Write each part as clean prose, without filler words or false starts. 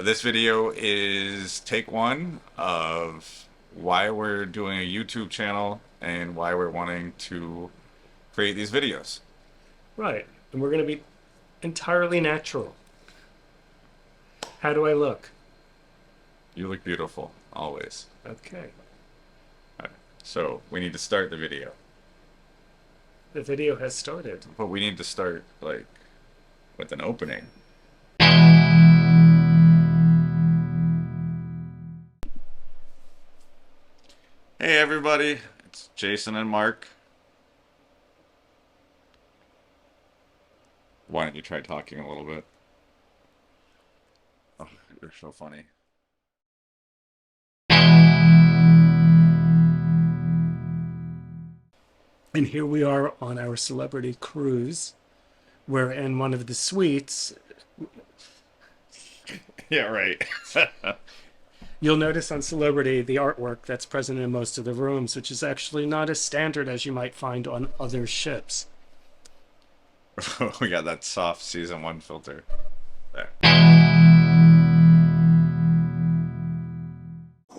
This video is take one of why we're doing a YouTube channel and why we're wanting to create these videos. Right. And we're going to be entirely natural. How do I look? You look beautiful, always. Okay. All right. So we need to start the video, The video has started. but we need to start like with an opening. Hey everybody, it's Jason and Mark. Why don't you try talking a little bit? Oh, you're so funny. And here we are on our celebrity cruise. We're in one of the suites. Yeah, right. You'll notice on Celebrity the artwork that's present in most of the rooms, which is actually not as standard as you might find on other ships. We got that soft season one filter there. I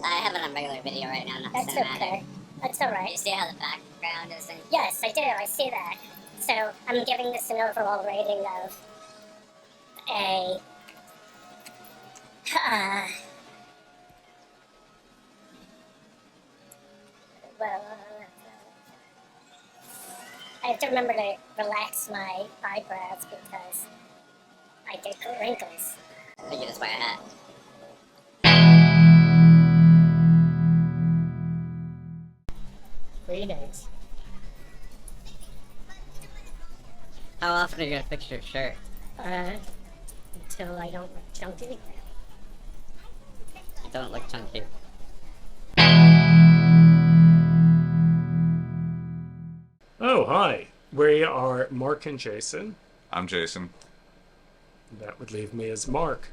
have it on regular video right now, not That's cinematic. okay. That's all You right. see how the background is in? Yes, I do. I see that. So I'm giving this an overall rating of a. Well, I have to remember to relax my eyebrows because I get wrinkles. I think you just wear a hat. Greetings. How often are you gonna fix your shirt? Until I don't look chunky. You don't look chunky. Oh, hi. We are Mark and Jason. I'm Jason. That would leave me as Mark.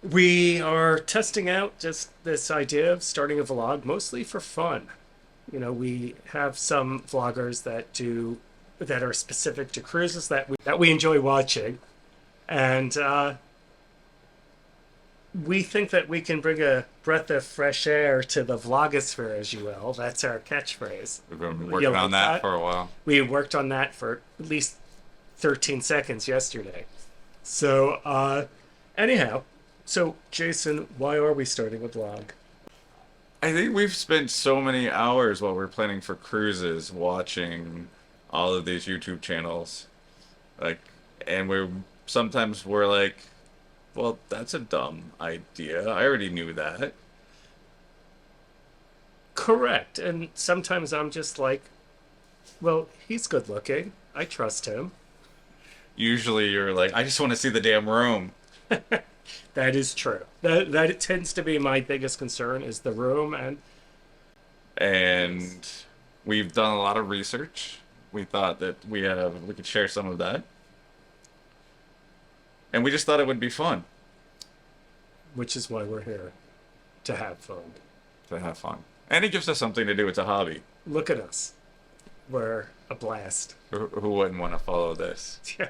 We are testing out just this idea of starting a vlog mostly for fun. You know, we have some vloggers that are specific to cruises that we enjoy watching, and we think that we can bring a breath of fresh air to the vlogosphere, as you will. That's our catchphrase. We've been You working like on that that? for a while. We worked on that for at least 13 seconds yesterday. So, anyhow, so Jason, why are we starting a vlog? I think we've spent so many hours while we're planning for cruises watching all of these YouTube channels. Like, and we're like, well, that's a dumb idea. I already knew that. Correct. And sometimes I'm just like, well, he's good looking. I trust him. Usually you're like, I just want to see the damn room. That is true. That tends to be my biggest concern is the room. And we've done a lot of research. We thought that we could share some of that. And we just thought it would be fun Which is why we're here, to have fun. to have fun. And it gives us something to do. It's a hobby. Look at us. We're a blast. Who wouldn't want to follow this? Yeah.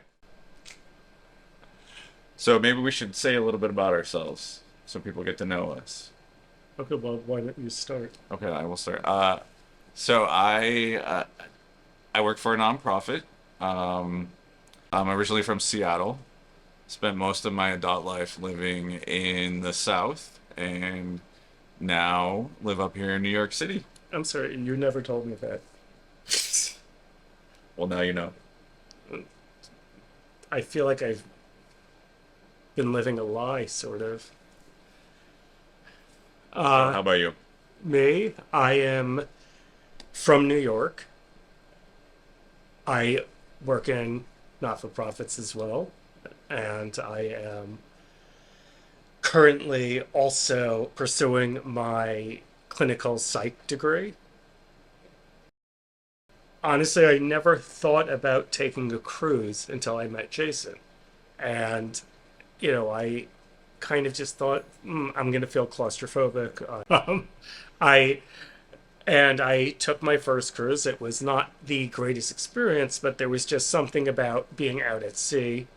So maybe we should say a little bit about ourselves so people get to know us. Okay, well, why don't you start? Okay, I will start. So I work for a nonprofit. I'm originally from Seattle. Spent most of my adult life living in the South, and now live up here in New York City. I'm sorry, you never told me that. Well, now you know. I feel like I've been living a lie, sort of. So how about you? Me, I am from New York. I work in not-for-profits as well, and I am currently also pursuing my clinical psych degree. Honestly, I never thought about taking a cruise until I met Jason. And, you know, I kind of just thought, I'm going to feel claustrophobic. I I took my first cruise. It was not the greatest experience, but there was just something about being out at sea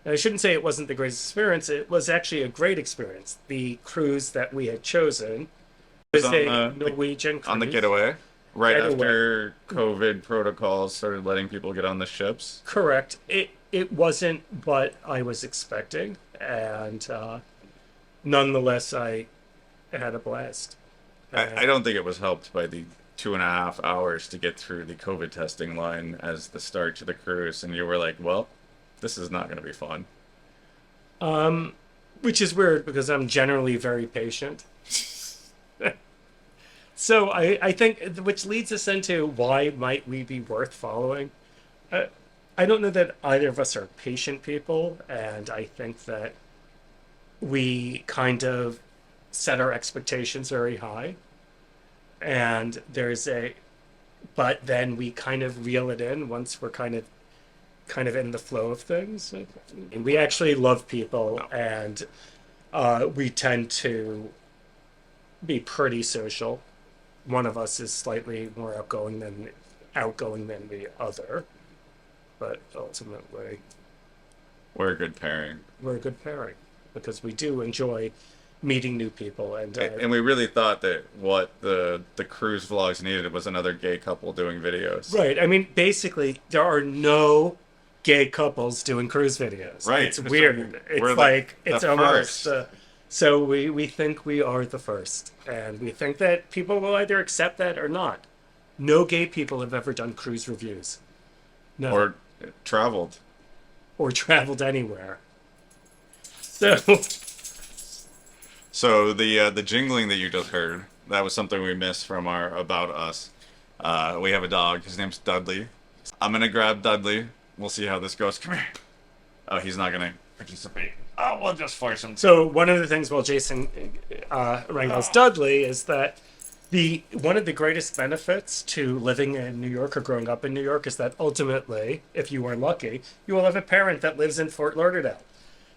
And I shouldn't say it wasn't the greatest experience. It was actually a great experience. The cruise that we had chosen was on a the- Norwegian cruise. On the getaway, right Getaway. after COVID protocols started letting people get on the ships. Correct. It wasn't what I was expecting, and nonetheless, I had a blast. I don't think it was helped by the 2.5 hours to get through the COVID testing line as the start to the cruise, and you were like, "Well, this is not going to be fun." Which is weird because I'm generally very patient. So I think, which leads us into why might we be worth following. I don't know that either of us are patient people, and I think that we kind of set our expectations very high. And but then we kind of reel it in once we're kind of in the flow of things. And we actually love people, and we tend to be pretty social. One of us is slightly more outgoing than the other, but ultimately We're a good pairing. we're a good pairing because we do enjoy meeting new people. And we really thought that what the cruise vlogs needed was another gay couple doing videos. Right. I mean, basically, there are no gay couples doing cruise videos. Right. It's weird. We're It's the- like the it's almost. first. So we think we are the first, and we think that people will either accept that or not. No gay people have ever done cruise reviews. No. Or traveled. Or traveled anywhere. So So the jingling that you just heard, that was something we missed from our About Us. We have a dog. His name's Dudley. I'm gonna grab Dudley. We'll see how this goes. Come here. Oh, he's not gonna participate. Oh, we'll just force him. So one of the things while Jason wrangles Dudley is that one of the greatest benefits to living in New York or growing up in New York is that ultimately, if you are lucky, you will have a parent that lives in Fort Lauderdale.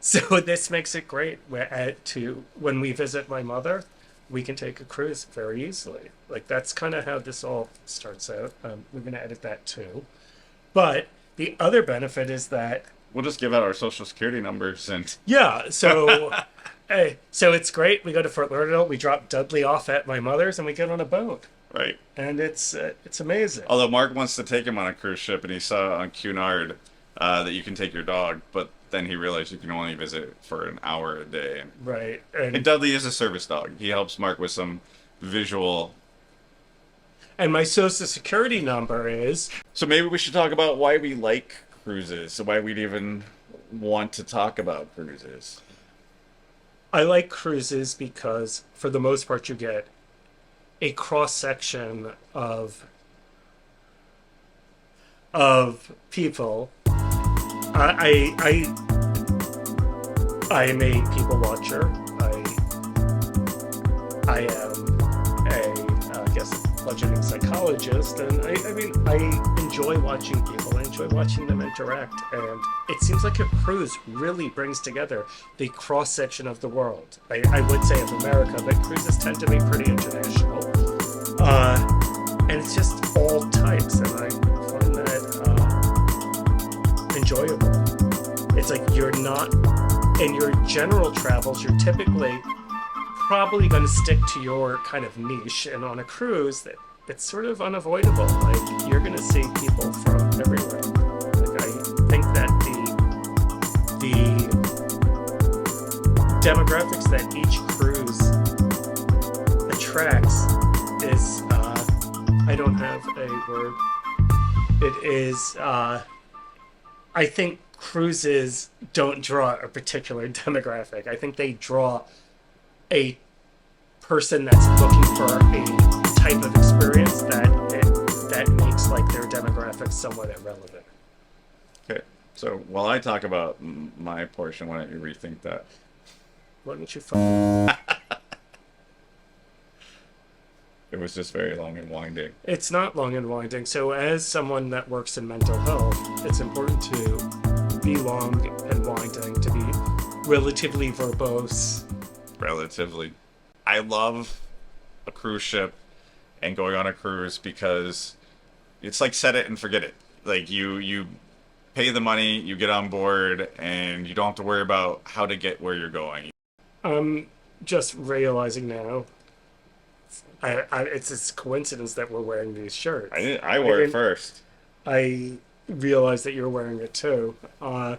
So this makes it great when we visit my mother, we can take a cruise very easily. Like that's kind of how this all starts out. We're going to edit that too. But the other benefit is that We'll just give out our social security numbers and yeah, so so it's great. We go to Fort Lauderdale, we drop Dudley off at my mother's, and we get on a boat, right. and it's amazing. Although Mark wants to take him on a cruise ship, and he saw on Cunard that you can take your dog, but then he realized you can only visit for an hour a day. Right, And Dudley is a service dog. He helps Mark with some visual. and my social security number is So maybe we should talk about why we like cruises, so why we'd even want to talk about cruises. I like cruises because for the most part you get a cross section of people. I am a people watcher. I am I guess budgeting psychologist, and I mean I enjoy watching people. I enjoy watching them interact, and it seems like a cruise really brings together the cross section of the world. I would say of America, but cruises tend to be pretty international, and it's just all types, and I find that enjoyable. It's like you're not in your general travels. You're typically probably going to stick to your kind of niche, and on a cruise it's sort of unavoidable. Like you're going to see people from everywhere. Like I think that the demographics that each cruise attracts is I don't have a word. It is I think cruises don't draw a particular demographic. I think they draw a person that's looking for a type of experience that makes like their demographics somewhat irrelevant. Okay, so while I talk about my portion, why don't you rethink that? Why don't you find It was just very long and winding. it's not long and winding. So as someone that works in mental health, it's important to be long and winding, to be relatively verbose. Relatively. I love a cruise ship and going on a cruise because it's like set it and forget it. Like you pay the money, you get on board, and you don't have to worry about how to get where you're going. I'm just realizing now. It's this coincidence that we're wearing these shirts. I wore it didn't- first. I realized that you're wearing it too. How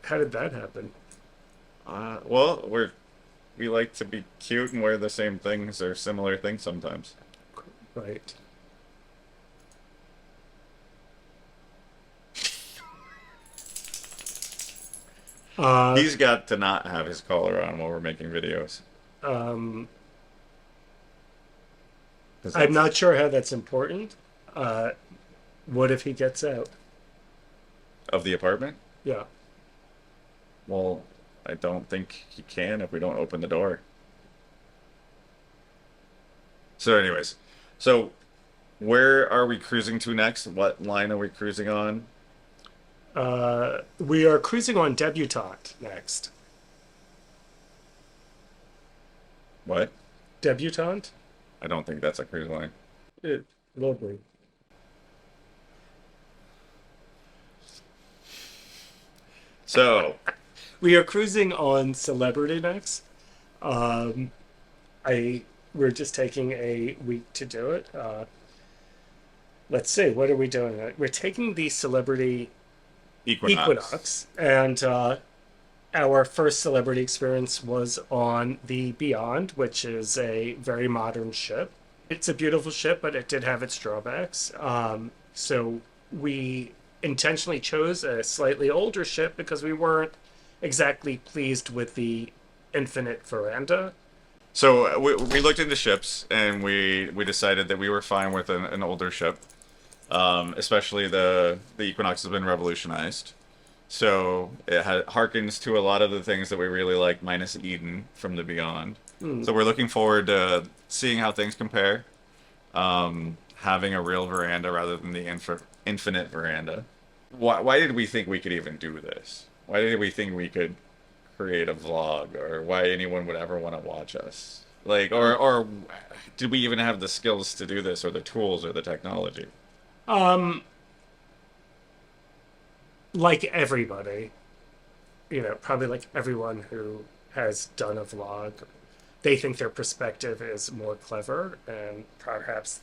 did that happen? Well, we like to be cute and wear the same things or similar things sometimes. Right. He's got to not have his collar on while we're making videos. Um, 'Cause I'm not sure how that's important. What if he gets out? of the apartment. Yeah. Well, I don't think he can if we don't open the door. So, anyways, so where are we cruising to next? What line are we cruising on? We are cruising on Debutante next. What? Debutante? I don't think that's a cruise line. Lovely. So, We are cruising on Celebrity next. Um, we're just taking a week to do it. Let's see, what are we doing? We're taking the Celebrity Equinox, and our first celebrity experience was on the Beyond, which is a very modern ship. It's a beautiful ship, but it did have its drawbacks. So we intentionally chose a slightly older ship because we weren't exactly pleased with the infinite veranda. So we looked into ships and we decided that we were fine with an older ship. Especially the Equinox has been revolutionized. So it harkens to a lot of the things that we really like, minus Eden from the Beyond. So we're looking forward to seeing how things compare. Having a real veranda rather than the infinite veranda. Why did we think we could even do this? Why did we think we could create a vlog, or why anyone would ever want to watch us? Like, or did we even have the skills to do this, or the tools, or the technology? Like everybody, probably like everyone who has done a vlog, they think their perspective is more clever, and perhaps,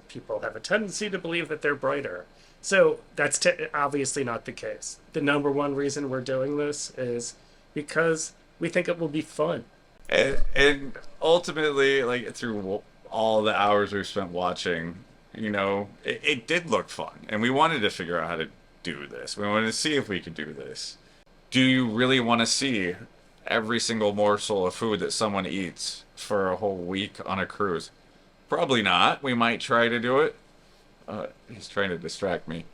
people have a tendency to believe that they're brighter. So that's obviously not the case. The number one reason we're doing this is because we think it will be fun. And ultimately, like through all the hours we've spent watching, it did look fun, and we wanted to figure out how to do this. We wanted to see if we could do this. Do you really want to see every single morsel of food that someone eats for a whole week on a cruise? Probably not. We might try to do it. He's trying to distract me.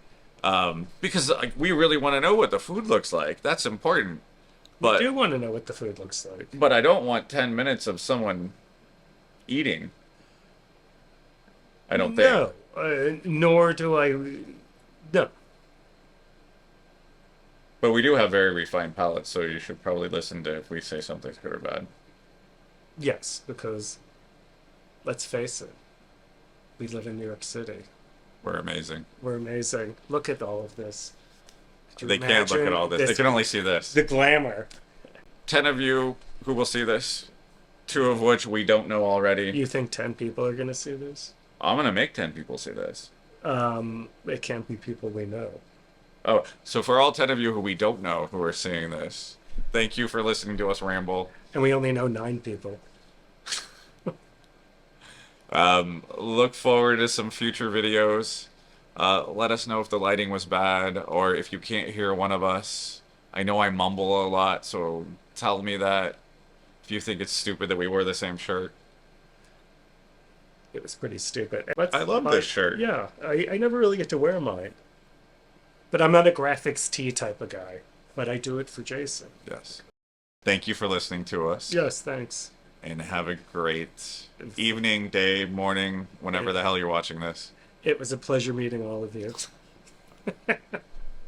Because we really want to know what the food looks like. That's important. I But do want to know what the food looks like. but I don't want 10 minutes of someone eating. I don't think. No, nor do I. No. But we do have very refined palates, so you should probably listen to if we say something's good or bad. Yes, because let's face it, we live in New York City. We're amazing. We're amazing. Look at all of this. Could you They can't look at imagine all this. They can only see this. The glamour. 10 of you who will see this, 2 of which we don't know already. You think 10 people are going to see this? I'm going to make 10 people see this. It can't be people we know. Oh, so for all 10 of you who we don't know who are seeing this, thank you for listening to us ramble. And we only know 9 people. Look forward to some future videos. Let us know if the lighting was bad or if you can't hear one of us. I know I mumble a lot, so tell me that if you think it's stupid that we wore the same shirt. It was pretty stupid. I love this shirt. Yeah, I never really get to wear mine. But I'm not a graphics tee type of guy. But I do it for Jason. Yes. Thank you for listening to us. Yes, thanks. And have a great evening, day, morning, whenever the hell you're watching this. It was a pleasure meeting all of you.